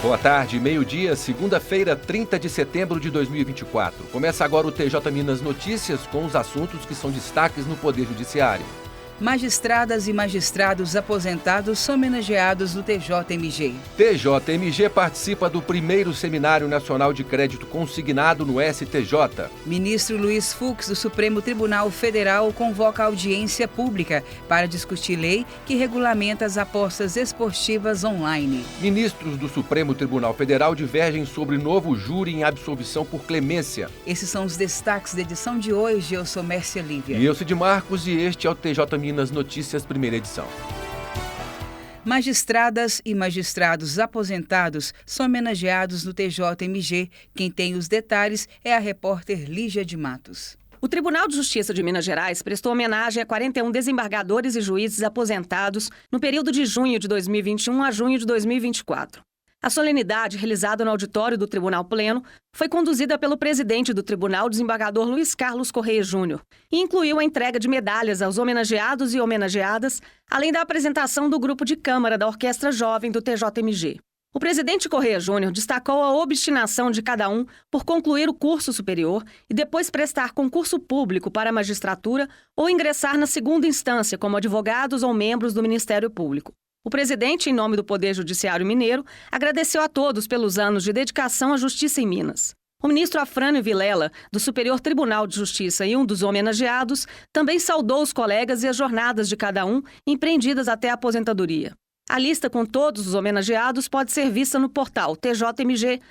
Boa tarde, meio-dia, segunda-feira, 30 de setembro de 2024. Começa agora o TJ Minas Notícias com os assuntos que são destaques no Poder Judiciário. Magistradas e magistrados aposentados são homenageados no TJMG. TJMG participa do primeiro Seminário Nacional de Crédito Consignado no STJ. Ministro Luiz Fux, do Supremo Tribunal Federal, convoca audiência pública para discutir lei que regulamenta as apostas esportivas online. Ministros do Supremo Tribunal Federal divergem sobre novo júri em absolvição por clemência. Esses são os destaques da edição de hoje. Eu sou Mércia Lívia. E eu sou de Marcos e este é o TJ Minas Notícias, primeira edição. Magistradas e magistrados aposentados são homenageados no TJMG. Quem tem os detalhes é a repórter Lígia de Matos. O Tribunal de Justiça de Minas Gerais prestou homenagem a 41 desembargadores e juízes aposentados no período de junho de 2021 a junho de 2024. A solenidade, realizada no auditório do Tribunal Pleno, foi conduzida pelo presidente do Tribunal, desembargador Luiz Carlos Correia Júnior, e incluiu a entrega de medalhas aos homenageados e homenageadas, além da apresentação do grupo de câmara da Orquestra Jovem do TJMG. O presidente Correia Júnior destacou a obstinação de cada um por concluir o curso superior e depois prestar concurso público para a magistratura ou ingressar na segunda instância como advogados ou membros do Ministério Público. O presidente, em nome do Poder Judiciário Mineiro, agradeceu a todos pelos anos de dedicação à justiça em Minas. O ministro Afrânio Vilela, do Superior Tribunal de Justiça e um dos homenageados, também saudou os colegas e as jornadas de cada um, empreendidas até a aposentadoria. A lista com todos os homenageados pode ser vista no portal tjmg.jus.br.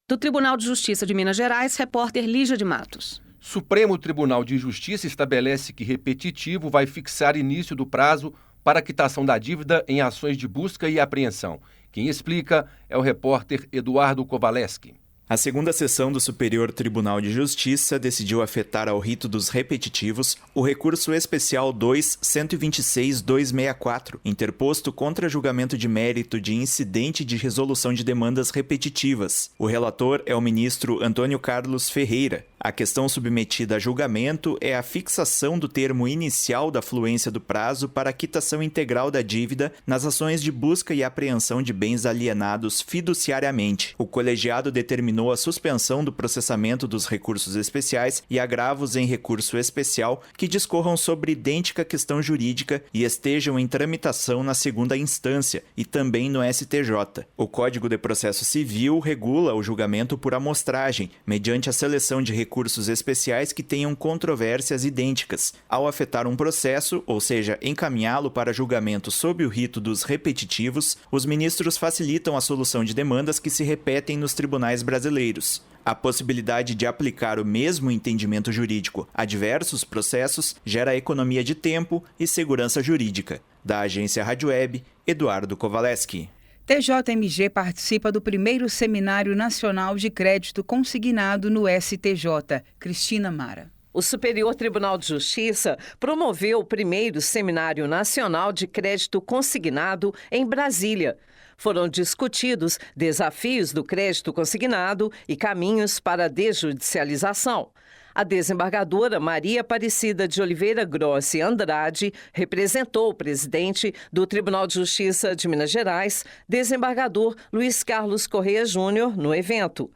Do Tribunal de Justiça de Minas Gerais, repórter Lígia de Matos. Supremo Tribunal de Justiça estabelece que repetitivo vai fixar início do prazo para a quitação da dívida em ações de busca e apreensão. Quem explica é o repórter Eduardo Kovaleski. A segunda sessão do Superior Tribunal de Justiça decidiu afetar ao rito dos repetitivos o recurso especial 2.126.264, interposto contra julgamento de mérito de incidente de resolução de demandas repetitivas. O relator é o ministro Antônio Carlos Ferreira. A questão submetida a julgamento é a fixação do termo inicial da fluência do prazo para a quitação integral da dívida nas ações de busca e apreensão de bens alienados fiduciariamente. O colegiado determinou a suspensão do processamento dos recursos especiais e agravos em recurso especial que discorram sobre idêntica questão jurídica e estejam em tramitação na segunda instância e também no STJ. O Código de Processo Civil regula o julgamento por amostragem, mediante a seleção de recursos especiais que tenham controvérsias idênticas. Ao afetar um processo, ou seja, encaminhá-lo para julgamento sob o rito dos repetitivos, os ministros facilitam a solução de demandas que se repetem nos tribunais brasileiros. A possibilidade de aplicar o mesmo entendimento jurídico a diversos processos gera economia de tempo e segurança jurídica. Da agência Rádio Web, Eduardo Kovaleski. TJMG participa do primeiro Seminário Nacional de Crédito Consignado no STJ. Cristina Mara. O Superior Tribunal de Justiça promoveu o primeiro Seminário Nacional de Crédito Consignado em Brasília. Foram discutidos desafios do crédito consignado e caminhos para a desjudicialização. A desembargadora Maria Aparecida de Oliveira Grossi Andrade representou o presidente do Tribunal de Justiça de Minas Gerais, desembargador Luiz Carlos Correia Júnior, no evento.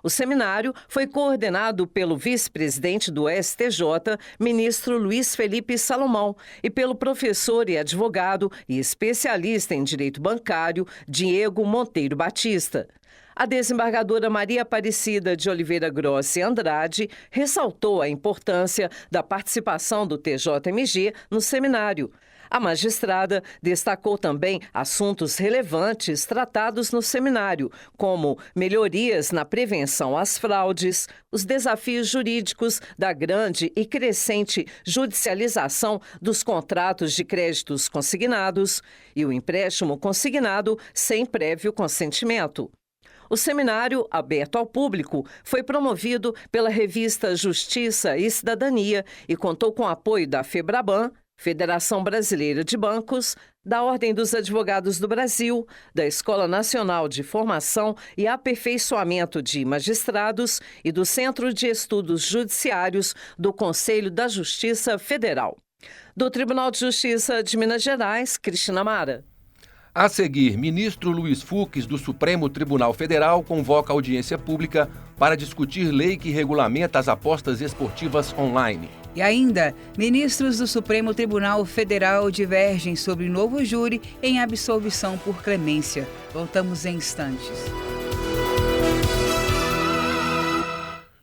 O seminário foi coordenado pelo vice-presidente do STJ, ministro Luiz Felipe Salomão, e pelo professor e advogado e especialista em direito bancário, Diego Monteiro Batista. A desembargadora Maria Aparecida de Oliveira Grossi Andrade ressaltou a importância da participação do TJMG no seminário. A magistrada destacou também assuntos relevantes tratados no seminário, como melhorias na prevenção às fraudes, os desafios jurídicos da grande e crescente judicialização dos contratos de créditos consignados e o empréstimo consignado sem prévio consentimento. O seminário, aberto ao público, foi promovido pela revista Justiça e Cidadania e contou com o apoio da FEBRABAN, Federação Brasileira de Bancos, da Ordem dos Advogados do Brasil, da Escola Nacional de Formação e Aperfeiçoamento de Magistrados e do Centro de Estudos Judiciários do Conselho da Justiça Federal. Do Tribunal de Justiça de Minas Gerais, Cristina Mara. A seguir, ministro Luiz Fux, do Supremo Tribunal Federal, convoca audiência pública para discutir lei que regulamenta as apostas esportivas online. E ainda, ministros do Supremo Tribunal Federal divergem sobre novo júri em absolvição por clemência. Voltamos em instantes.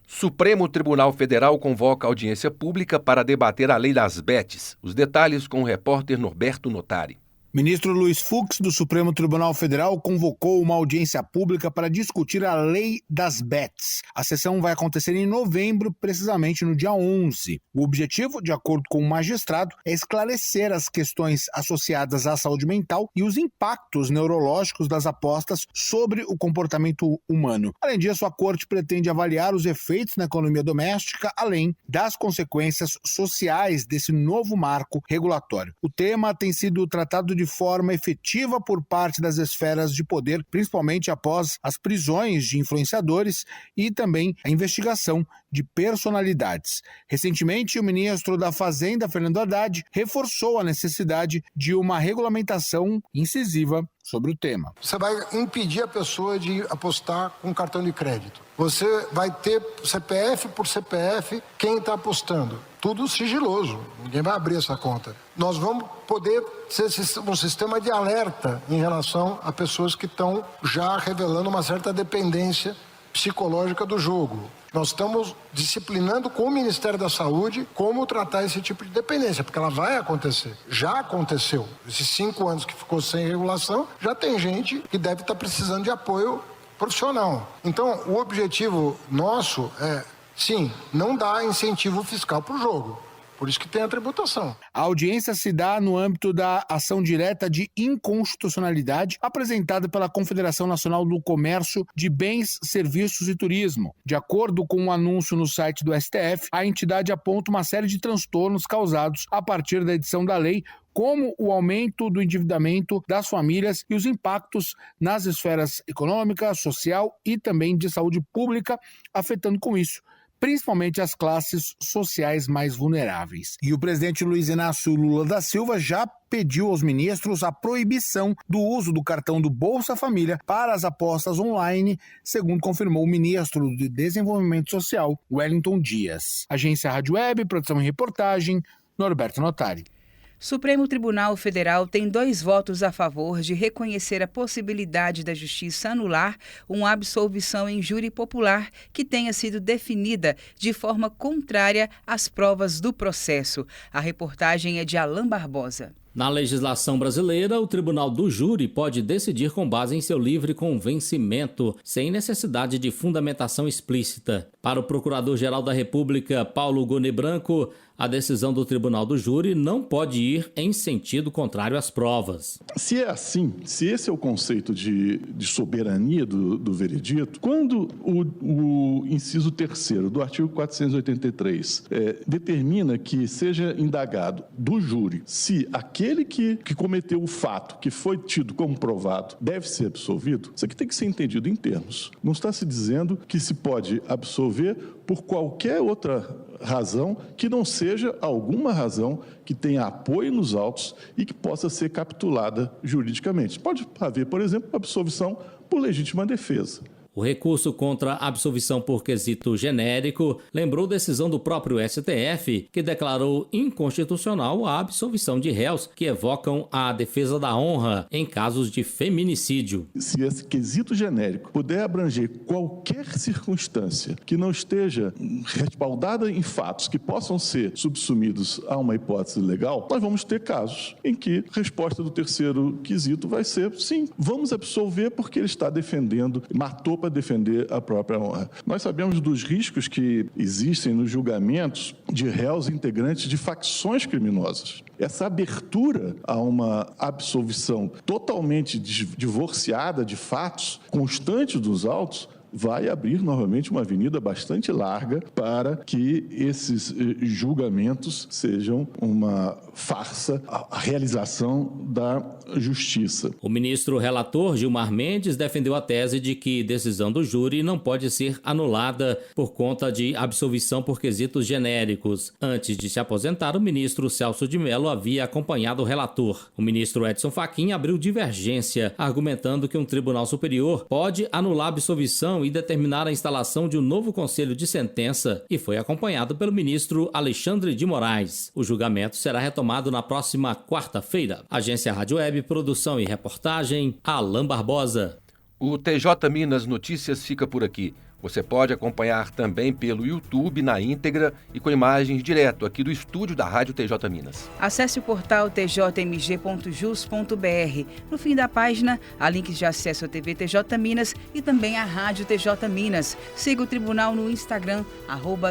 Supremo Tribunal Federal convoca audiência pública para debater a lei das bets. Os detalhes com o repórter Norberto Notari. Ministro Luiz Fux, do Supremo Tribunal Federal, convocou uma audiência pública para discutir a lei das bets. A sessão vai acontecer em novembro, precisamente no dia 11. O objetivo, de acordo com o magistrado, é esclarecer as questões associadas à saúde mental e os impactos neurológicos das apostas sobre o comportamento humano. Além disso, a corte pretende avaliar os efeitos na economia doméstica, além das consequências sociais desse novo marco regulatório. O tema tem sido tratado de forma efetiva por parte das esferas de poder, principalmente após as prisões de influenciadores e também a investigação de personalidades. Recentemente, o ministro da Fazenda, Fernando Haddad, reforçou a necessidade de uma regulamentação incisiva sobre o tema. Você vai impedir a pessoa de apostar com cartão de crédito. Você vai ter CPF por CPF quem está apostando. Tudo sigiloso, ninguém vai abrir essa conta. Nós vamos poder ser um sistema de alerta em relação a pessoas que estão já revelando uma certa dependência psicológica do jogo. Nós estamos disciplinando com o Ministério da Saúde como tratar esse tipo de dependência, porque ela vai acontecer. Já aconteceu. Esses 5 anos que ficou sem regulação, já tem gente que deve estar precisando de apoio profissional. Então, o objetivo nosso é, sim, não dar incentivo fiscal para o jogo. Por isso que tem a tributação. A audiência se dá no âmbito da ação direta de inconstitucionalidade apresentada pela Confederação Nacional do Comércio de Bens, Serviços e Turismo. De acordo com um anúncio no site do STF, a entidade aponta uma série de transtornos causados a partir da edição da lei, como o aumento do endividamento das famílias e os impactos nas esferas econômica, social e também de saúde pública, afetando com isso principalmente as classes sociais mais vulneráveis. E o presidente Luiz Inácio Lula da Silva já pediu aos ministros a proibição do uso do cartão do Bolsa Família para as apostas online, segundo confirmou o ministro de Desenvolvimento Social, Wellington Dias. Agência Rádio Web, produção e reportagem, Norberto Notari. Supremo Tribunal Federal tem 2 votos a favor de reconhecer a possibilidade da Justiça anular uma absolvição em júri popular que tenha sido definida de forma contrária às provas do processo. A reportagem é de Alain Barbosa. Na legislação brasileira, o Tribunal do Júri pode decidir com base em seu livre convencimento, sem necessidade de fundamentação explícita. Para o Procurador-Geral da República, Paulo Gonet Branco, a decisão do Tribunal do Júri não pode ir em sentido contrário às provas. Se é assim, se esse é o conceito de soberania do veredito, quando o inciso 3º do artigo 483 determina que seja indagado do júri se aquele que cometeu o fato, que foi tido como provado, deve ser absolvido, isso aqui tem que ser entendido em termos. Não está se dizendo que se pode absolver por qualquer outra razão que não seja alguma razão que tenha apoio nos autos e que possa ser capitulada juridicamente. Pode haver, por exemplo, absolvição por legítima defesa. O recurso contra a absolvição por quesito genérico lembrou decisão do próprio STF, que declarou inconstitucional a absolvição de réus que evocam a defesa da honra em casos de feminicídio. Se esse quesito genérico puder abranger qualquer circunstância que não esteja respaldada em fatos que possam ser subsumidos a uma hipótese legal, nós vamos ter casos em que a resposta do 3º quesito vai ser sim, vamos absolver porque ele está defendendo, matou para defender a própria honra. Nós sabemos dos riscos que existem nos julgamentos de réus integrantes de facções criminosas. Essa abertura a uma absolvição totalmente divorciada de fatos constantes dos autos vai abrir novamente uma avenida bastante larga para que esses julgamentos sejam uma farsa, a realização da justiça. O ministro relator Gilmar Mendes defendeu a tese de que decisão do júri não pode ser anulada por conta de absolvição por quesitos genéricos. Antes de se aposentar, o ministro Celso de Mello havia acompanhado o relator. O ministro Edson Fachin abriu divergência, argumentando que um tribunal superior pode anular a absolvição e determinar a instalação de um novo conselho de sentença, e foi acompanhado pelo ministro Alexandre de Moraes. O julgamento será retomado na próxima quarta-feira. Agência Rádio Web, produção e reportagem, Alain Barbosa. O TJ Minas Notícias fica por aqui. Você pode acompanhar também pelo YouTube na íntegra e com imagens direto aqui do estúdio da Rádio TJ Minas. Acesse o portal tjmg.jus.br. No fim da página, há links de acesso à TV TJ Minas e também à Rádio TJ Minas. Siga o tribunal no Instagram,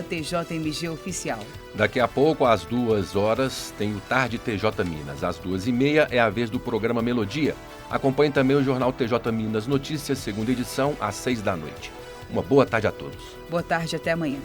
@TJMGOficial. Daqui a pouco, às 2h, tem o Tarde TJ Minas. Às 2h30 é a vez do programa Melodia. Acompanhe também o jornal TJ Minas Notícias, segunda edição, às 6 da noite. Uma boa tarde a todos. Boa tarde, até amanhã.